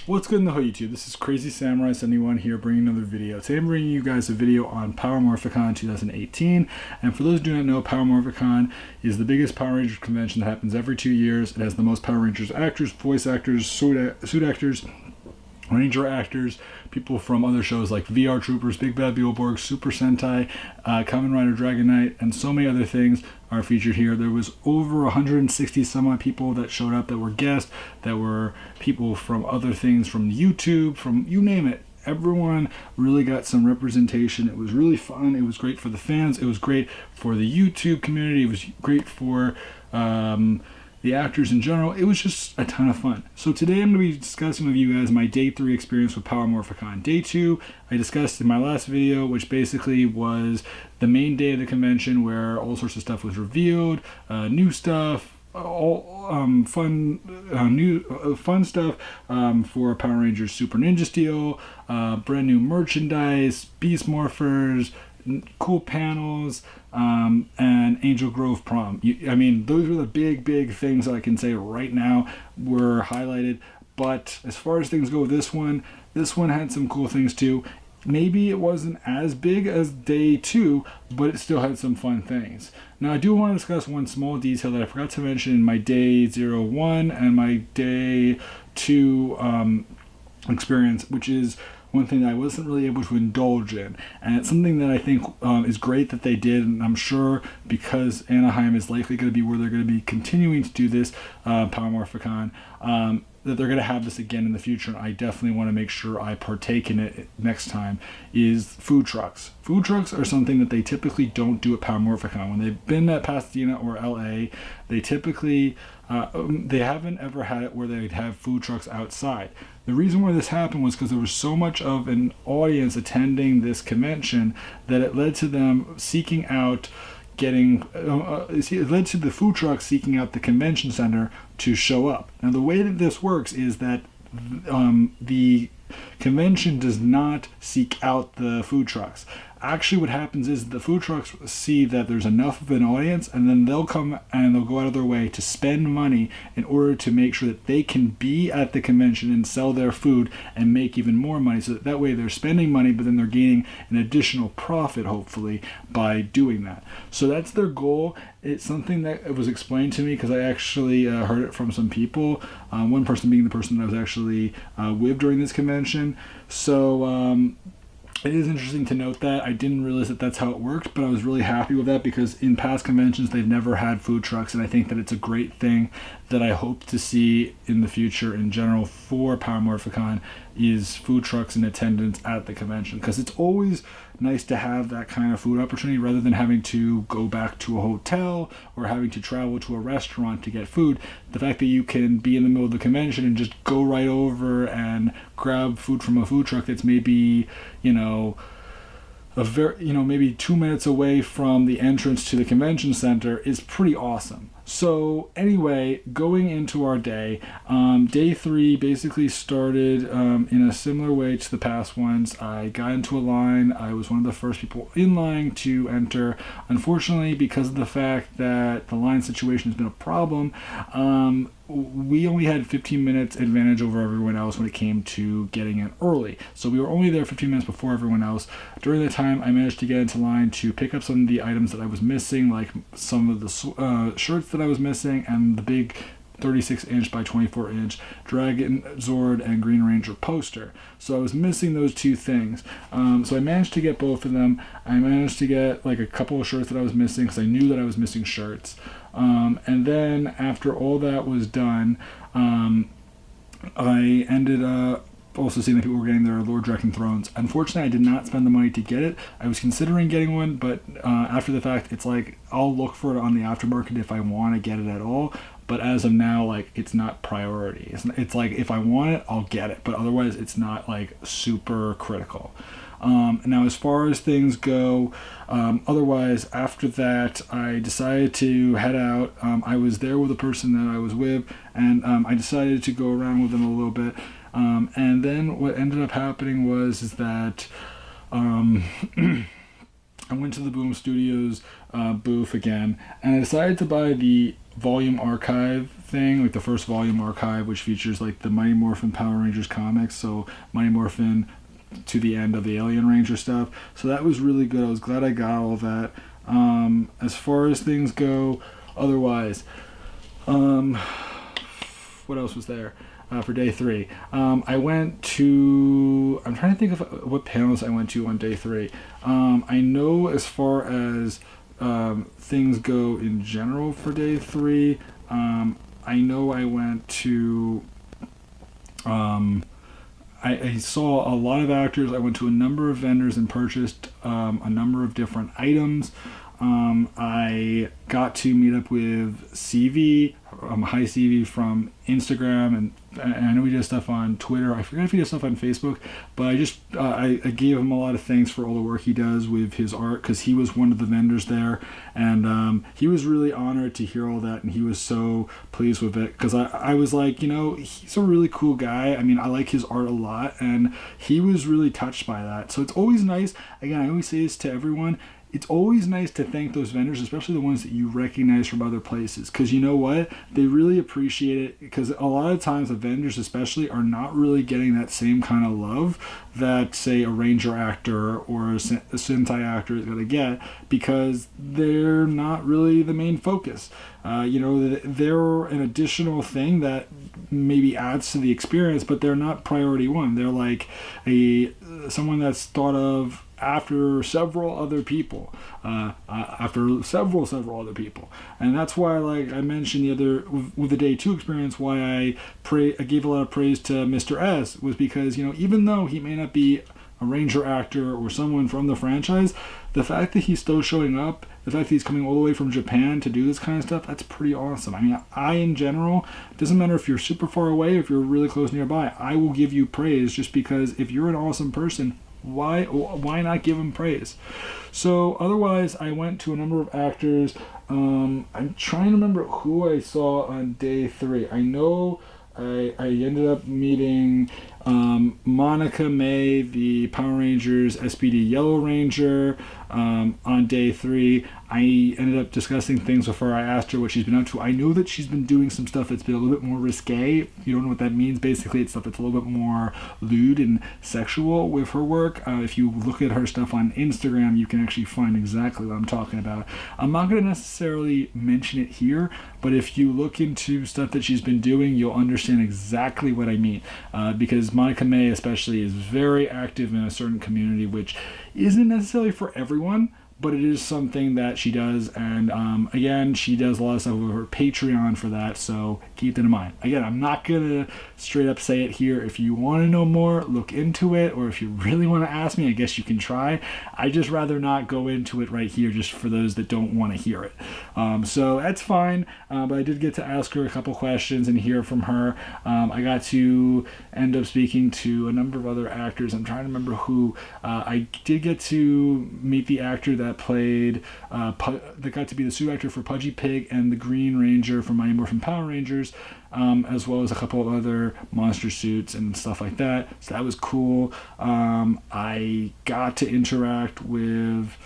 What's good in the hood YouTube? This is Crazy Samurai 71 here bringing another video. Today I'm bringing you guys a video on Power Morphicon 2018. And for those who do not know, Power Morphicon is the biggest Power Rangers convention that happens every 2 years. It has the most Power Rangers actors, voice actors, suit actors, Ranger actors, people from other shows like VR Troopers, Big Bad Beetleborg, Super Sentai, Kamen Rider Dragon Knight, and so many other things are featured here. There was over 160 some odd people that showed up that were guests, that were people from other things, from YouTube, from you name it. Everyone really got some representation. It was really fun. It was great for the fans. It was great for the YouTube community. It was great for the actors in general. It was just a ton of fun. So today I'm going to be discussing with you guys my day 3 experience with Power Morphicon. Day 2 I discussed in my last video, which basically was the main day of the convention where all sorts of stuff was revealed, new stuff, all fun stuff for Power Rangers Super Ninja Steel, brand new merchandise, Beast Morphers, cool panels, and Angel Grove Prom. I mean, those are the big things that I can say right now were highlighted. But as far as things go with this one had some cool things too. Maybe it wasn't as big as day 2, but it still had some fun things. Now I do want to discuss one small detail that I forgot to mention in my day 01 and my day 2 experience, which is one thing that I wasn't really able to indulge in. And it's something that I think is great that they did, and I'm sure because Anaheim is likely going to be where they're going to be continuing to do this Power Morphicon, that they're going to have this again in the future, and I definitely want to make sure I partake in it next time, is food trucks. Food trucks are something that they typically don't do at Power Morphicon. When they've been at Pasadena or LA, they typically, they haven't ever had it where they'd have food trucks outside. The reason why this happened was because there was so much of an audience attending this convention that it led to them seeking out it led to the food trucks seeking out the convention center to show up. Now the way that this works is that the convention does not seek out the food trucks. Actually what happens is the food trucks see that there's enough of an audience, and then they'll come and they'll go out of their way to spend money in order to make sure that they can be at the convention and sell their food and make even more money, so that way they're spending money but then they're gaining an additional profit hopefully by doing that. So that's their goal. It's something that was explained to me because I actually heard it from some people, one person being the person that I was actually with during this convention. So it is interesting to note that. I didn't realize that that's how it worked, but I was really happy with that because in past conventions they've never had food trucks, and I think that it's a great thing that I hope to see in the future in general for Power Morphicon is food trucks in attendance at the convention, because it's always nice to have that kind of food opportunity rather than having to go back to a hotel or having to travel to a restaurant to get food. The fact that you can be in the middle of the convention and just go right over and grab food from a food truck that's maybe, maybe 2 minutes away from the entrance to the convention center is pretty awesome. So anyway, going into our day, day 3 basically started in a similar way to the past ones. I got into a line. I was one of the first people in line to enter. Unfortunately, because of the fact that the line situation has been a problem, we only had 15 minutes advantage over everyone else when it came to getting in early. So we were only there 15 minutes before everyone else. During that time, I managed to get into line to pick up some of the items that I was missing, like some of the shirts that I was missing and the big 36-inch by 24-inch Dragon Zord and Green Ranger poster. So I was missing those two things. So I managed to get both of them. I managed to get like a couple of shirts that I was missing because I knew that I was missing shirts. And then after all that was done, I ended up also seeing that people were getting their Lord Draken Thrones. Unfortunately, I did not spend the money to get it. I was considering getting one, but after the fact, it's like I'll look for it on the aftermarket if I want to get it at all. But as of now, like, it's not priority. It's like if I want it, I'll get it. But otherwise, it's not like super critical. Now, as far as things go, otherwise, after that, I decided to head out. I was there with the person that I was with, and I decided to go around with them a little bit. And then what ended up happening was that I went to the Boom Studios booth again, and I decided to buy the volume archive thing, like the first volume archive, which features like the Mighty Morphin Power Rangers comics, so Mighty Morphin to the end of the Alien Ranger stuff. So that was really good. I was glad I got all that. As far as things go, otherwise, what else was there? For day 3. I went to, I'm trying to think of what panels I went to on day 3. I know as far as things go in general for day 3, I know I went to, I saw a lot of actors. I went to a number of vendors and purchased a number of different items. I got to meet up with CV, hi CV from Instagram, and I know he does stuff on Twitter. I forget if he does stuff on Facebook, but I gave him a lot of thanks for all the work he does with his art, because he was one of the vendors there, and he was really honored to hear all that, and he was so pleased with it, because I was like, you know, he's a really cool guy. I mean, I like his art a lot, and he was really touched by that. So it's always nice. Again, I always say this to everyone. It's always nice to thank those vendors, especially the ones that you recognize from other places, because you know what? They really appreciate it, because a lot of times the vendors especially are not really getting that same kind of love that, say, a Ranger actor or a Sentai actor is going to get, because they're not really the main focus. They're an additional thing that maybe adds to the experience, but they're not priority one. They're like someone that's thought of after several other people, several other people. And that's why, like I mentioned the other, with the day 2 experience, why I gave a lot of praise to Mr. S, was because, you know, even though he may not be a Ranger actor or someone from the franchise, the fact that he's still showing up, the fact that he's coming all the way from Japan to do this kind of stuff, that's pretty awesome. I mean, in general, it doesn't matter if you're super far away, if you're really close nearby, I will give you praise, just because if you're an awesome person, why not give him praise? So otherwise, I went to a number of actors. I'm trying to remember who I saw on day 3. I know I ended up meeting Monica May, the Power Rangers SPD Yellow Ranger, on day 3. I ended up discussing things with her. I asked her what she's been up to. I know that she's been doing some stuff that's been a little bit more risque. If you don't know what that means, basically it's stuff that's a little bit more lewd and sexual with her work. If you look at her stuff on Instagram, you can actually find exactly what I'm talking about. I'm not going to necessarily mention it here, but if you look into stuff that she's been doing, you'll understand exactly what I mean. Because Monica May especially is very active in a certain community, which isn't necessarily for everyone, but it is something that she does, and again, she does a lot of stuff with her Patreon for that, so keep that in mind. Again, I'm not going to straight up say it here. If you want to know more, look into it, or if you really want to ask me, I guess you can try. I just rather not go into it right here, just for those that don't want to hear it. So that's fine, but I did get to ask her a couple questions and hear from her. I got to end up speaking to a number of other actors. I'm trying to remember who. I did get to meet the actor that played, that got to be the suit actor for Pudgy Pig and the Green Ranger from Mighty Morphin Power Rangers, as well as a couple of other monster suits and stuff like that. So that was cool. I got to interact with,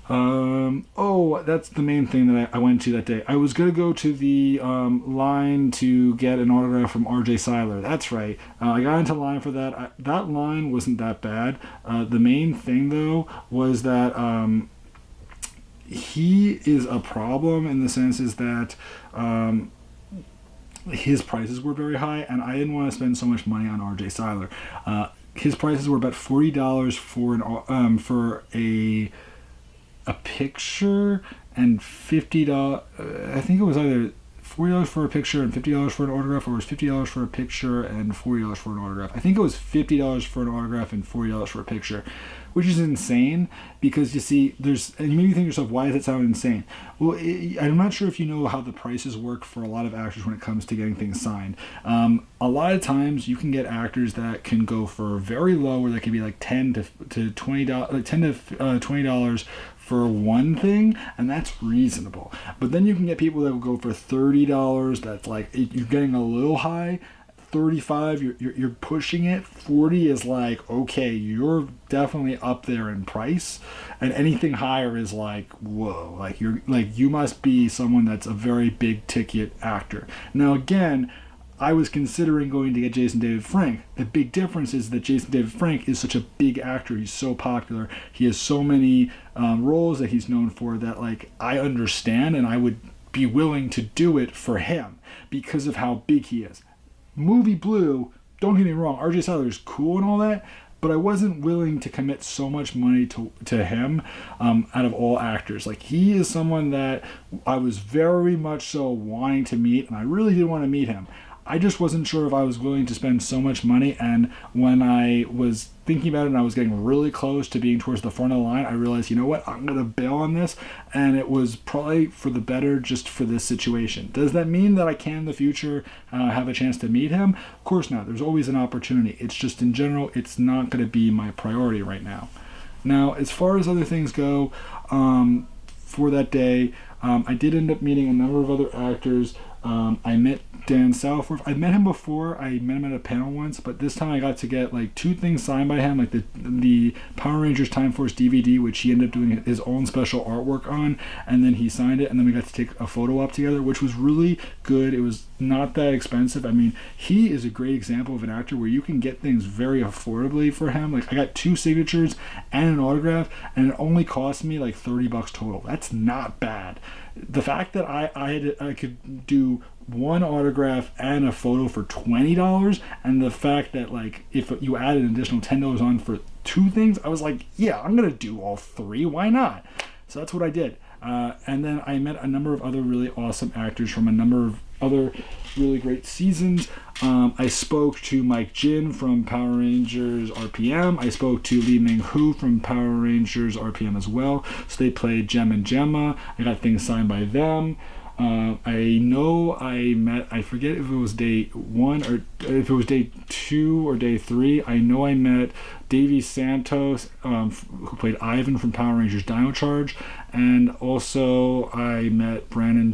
that's the main thing that I went to that day. I was going to go to the line to get an autograph from Cyler. That's right. I got into line for that. That line wasn't that bad. The main thing, though, was that he is a problem in the sense is that his prices were very high, and I didn't want to spend so much money on Cyler. His prices were about $40 for a picture, and $50. I think it was either $40 for a picture and $50 for an autograph, or it was $50 for a picture and $40 for an autograph. I think it was $50 for an autograph and $40 for a picture, which is insane, because you see, and you maybe think to yourself, why does that sound insane? Well, I'm not sure if you know how the prices work for a lot of actors when it comes to getting things signed. A lot of times you can get actors that can go for very low, where that can be like $10 to $20 for one thing, and that's reasonable. But then you can get people that will go for $30. That's like, you're getting a little high. 35, you're pushing it. 40 is like, okay, you're definitely up there in price, and anything higher is like, whoa, like you must be someone that's a very big ticket actor. Now again, I was considering going to get Jason David Frank. The big difference is that Jason David Frank is such a big actor. He's so popular. He has so many roles that he's known for that, like, I understand, and I would be willing to do it for him because of how big he is. Movie Blue, don't get me wrong, RJ Cyler is cool and all that, but I wasn't willing to commit so much money to him out of all actors. Like, he is someone that I was very much so wanting to meet, and I really did want to meet him. I just wasn't sure if I was willing to spend so much money, and when I was thinking about it and I was getting really close to being towards the front of the line, I realized, you know what, I'm going to bail on this, and it was probably for the better just for this situation. Does that mean that I can in the future have a chance to meet him? Of course not. There's always an opportunity. It's just, in general, it's not going to be my priority right now. Now, as far as other things go, for that day, I did end up meeting a number of other actors. I met Dan Southworth. I met him before. I met him at a panel once, but this time I got to get like 2 things signed by him, like the Power Rangers Time Force DVD, which he ended up doing his own special artwork on, and then he signed it, and then we got to take a photo op together, which was really good. It was not that expensive. I mean, he is a great example of an actor where you can get things very affordably for him. Like, I got 2 signatures and an autograph, and it only cost me like $30 total. That's not bad. The fact that I could do 1 autograph and a photo for $20, and the fact that, like, if you add an additional $10 on for 2 things, I was like, yeah, I'm gonna do all 3. Why not? So that's what I did. And then I met a number of other really awesome actors from a number of other really great seasons. I spoke to Mike Jin from Power Rangers RPM. I spoke to Lee Ming-Hu from Power Rangers RPM as well. So they played Gem and Gemma. I got things signed by them. I know I met, I forget if it was day 1 or if it was day 2 or day 3. I know I met Davey Santos, who played Ivan from Power Rangers Dino Charge, and also I met Brennan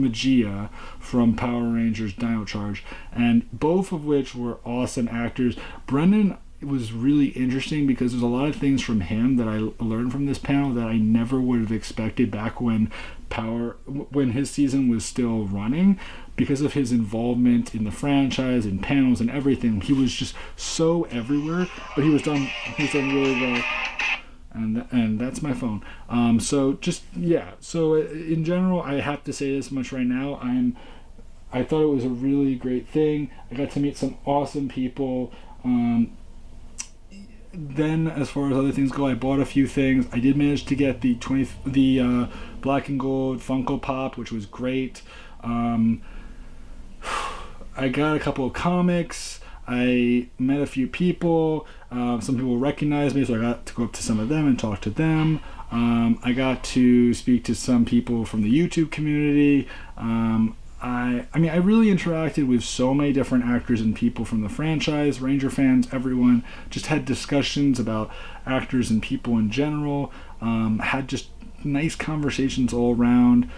Magia from Power Rangers Dino Charge, and both of which were awesome actors. Brennan was really interesting because there's a lot of things from him that I learned from this panel that I never would have expected back when his season was still running, because of his involvement in the franchise and panels and everything. He was just so everywhere, but he was done really well. And that's my phone. So in general, I have to say this much right now. I thought it was a really great thing. I got to meet some awesome people. Then, as far as other things go, I bought a few things. I did manage to get the black and gold Funko Pop, which was great. I got a couple of comics. I met a few people. Some people recognized me, so I got to go up to some of them and talk to them. I got to speak to some people from the YouTube community. I really interacted with so many different actors and people from the franchise, Ranger fans, everyone. Just had discussions about actors and people in general. Had just nice conversations all around.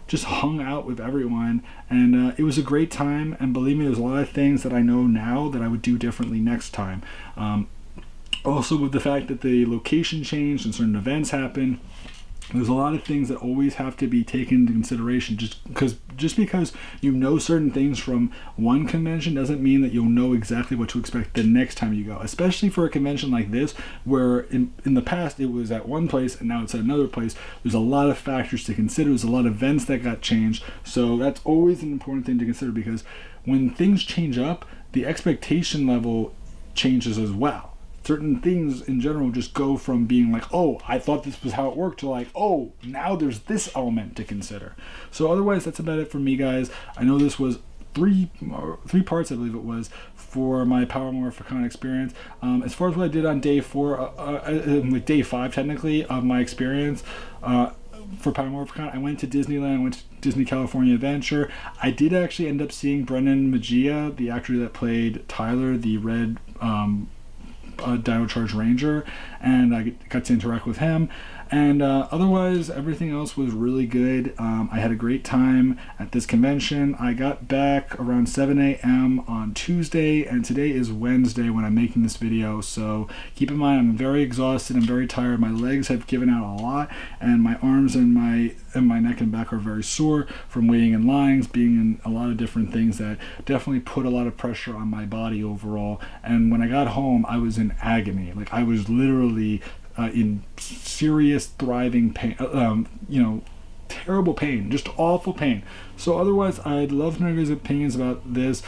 Just hung out with everyone, and it was a great time. And believe me, there's a lot of things that I know now that I would do differently next time. Also, with the fact that the location changed and certain events happened, there's a lot of things that always have to be taken into consideration. Just because you know certain things from one convention doesn't mean that you'll know exactly what to expect the next time you go, especially for a convention like this, where in the past it was at one place and now it's at another place. There's a lot of factors to consider. There's a lot of events that got changed, so that's always an important thing to consider, because when things change up, the expectation level changes as well. Certain things in general just go from being like, oh, I thought this was how it worked, to like, oh, now there's this element to consider. So otherwise, that's about it for me, guys. I know this was three parts, I believe it was, for my Power Morphicon experience. As far as what I did on day 4, like day 5 technically, of my experience, for Power Morphicon, I went to Disneyland, I went to Disney California Adventure. I did actually end up seeing Brennan Magia, the actor that played Tyler, the red Dino Charge Ranger, and I got to interact with him. And otherwise, everything else was really good. I had a great time at this convention. I got back around 7 a.m. on Tuesday, and today is Wednesday when I'm making this video. So keep in mind, I'm very exhausted. I'm very tired. My legs have given out a lot, and my arms and my neck and back are very sore from waiting in lines, being in a lot of different things that definitely put a lot of pressure on my body overall. And when I got home, I was in agony. Like, I was literally in serious thriving pain, terrible pain, just awful pain. So otherwise, I'd love to know your guys' opinions about this.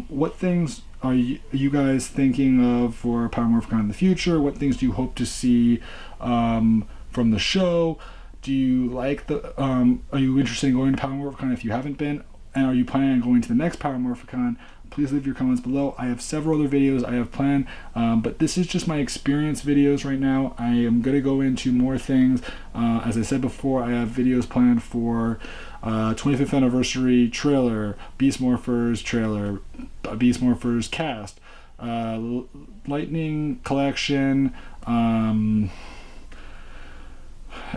What things are you guys thinking of for Power Morphicon in the future? What things do you hope to see from the show? Do you like are you interested in going to Power Morphicon if you haven't been? And are you planning on going to the next Power Morphicon? Please leave your comments below. I have several other videos I have planned, but this is just my experience videos right now. I am going to go into more things. As I said before, I have videos planned for 25th anniversary trailer, Beast Morphers trailer, Beast Morphers cast, Lightning collection,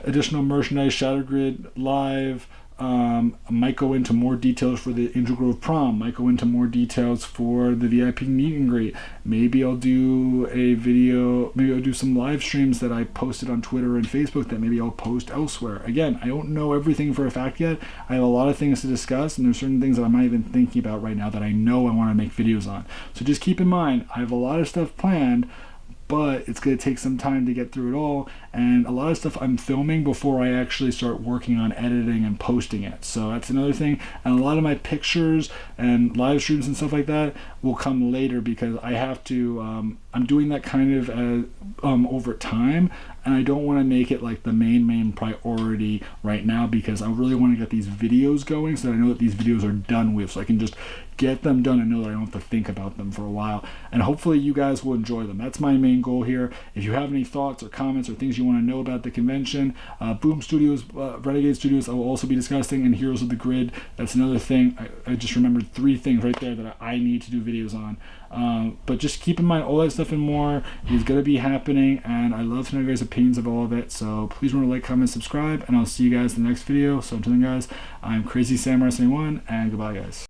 additional merchandise, Shadow Grid live. I might go into more details for the Angel Grove prom, might go into more details for the VIP meet and greet. Maybe I'll do a video, maybe I'll do some live streams that I posted on Twitter and Facebook that maybe I'll post elsewhere. Again, I don't know everything for a fact yet. I have a lot of things to discuss, and there's certain things that I'm not even thinking about right now that I know I want to make videos on. So just keep in mind, I have a lot of stuff planned, but it's going to take some time to get through it all, and a lot of stuff I'm filming before I actually start working on editing and posting it. So that's another thing, and a lot of my pictures and live streams and stuff like that will come later because I have to, I'm doing that kind of over time, and I don't want to make it like the main priority right now because I really want to get these videos going so that I know that these videos are done with, so I can just get them done and know that I don't have to think about them for a while, and hopefully you guys will enjoy them. That's my main goal here. If you have any thoughts or comments or things you want to know about the convention, Boom Studios, Renegade Studios I will also be discussing, and Heroes of the Grid, that's another thing. I just remembered 3 things right there that I need to do videos on. But just keep in mind, all that stuff and more is going to be happening, and I love to know your guys' opinions of all of it. So please remember to like, comment, subscribe, and I'll see you guys in the next video. So until then, guys, I'm Crazy Samurai 71, and goodbye, guys.